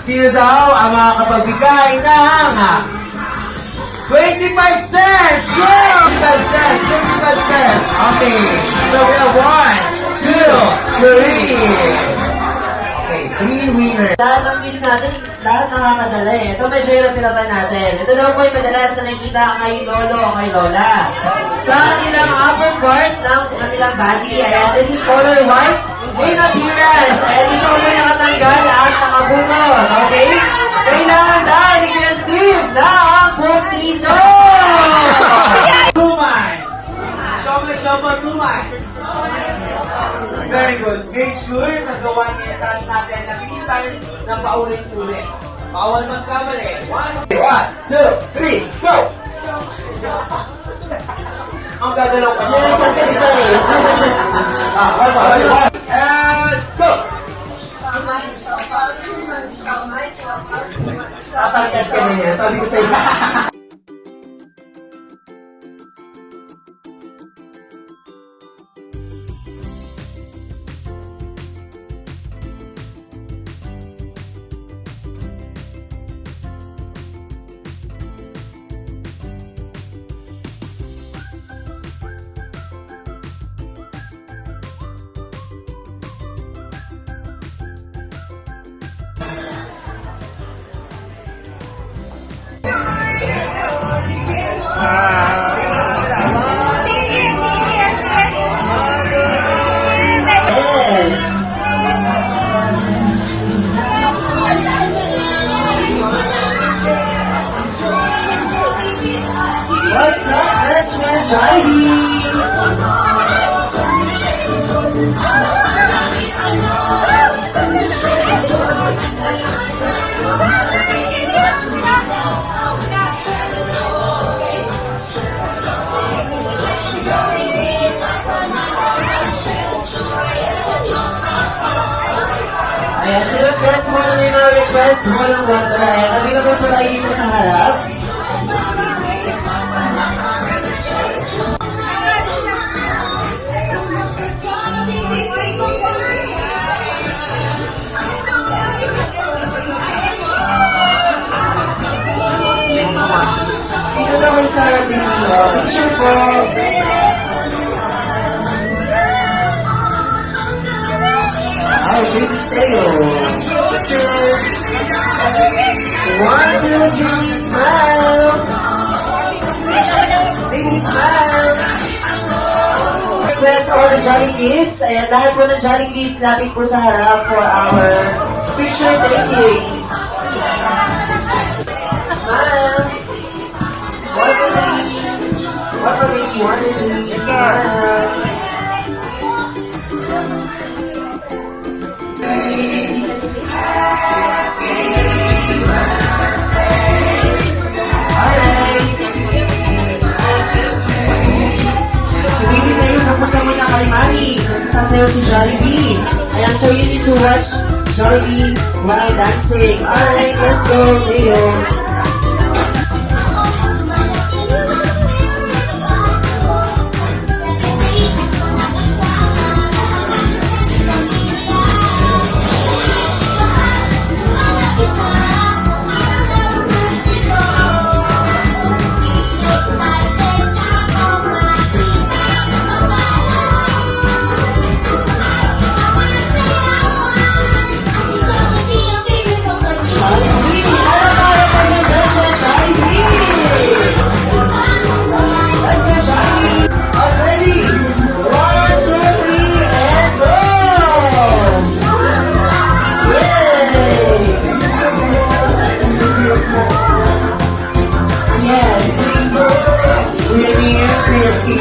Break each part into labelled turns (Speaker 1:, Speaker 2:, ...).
Speaker 1: Sino daw ang makakapagbigay ng 25 cents? Go! 25 cents, 25 cents. Okay, so we have 1, 2, 3. Okay, 3 winners.
Speaker 2: Lahat ng quiz natin, lahat nakakadala eh. Ito medyo hirap pinapan natin. Ito daw po ay madalas na nakikita kay lolo o kay lola. Sa kanilang upper part ng kanilang body, ayan, this is color white in appearance. Ayan, gusto ko may nakatanggal at nakabunod. Okay? Kailangan dahil ni Kuya Steve na ang postiso!
Speaker 1: Sumay! Sumay! Very good. Make sure na gawa niya yung task natin na 3 times na paulit-ulit. Bawal magkamali. 1, 2, 3, go! Ang gagalaw ka niya.
Speaker 2: Yan ang sasalita eh.
Speaker 1: One, and go! Tatangkat ka na yan. Sabi ko sa iyo.
Speaker 2: What's up, best friend Jollibee? Ayan, request mo na yung mga request mo ng water. Ayan, available po tayo dito sa harap. Dito naman sa ating picture po. Our big sale. Picture. 1, 2, 3, smile. Baby smile. Request all the Jolly Kids. Ayan, lahat po ng Jolly Kids lapit po sa harap for our picture taking. Smile. 1, 2, 3. Smile. Sasayaw si Jollibee. Ayan, so you need to watch Jollibee while dancing. Alright, let's go, Rio.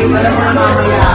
Speaker 2: Alam mo na mamaya.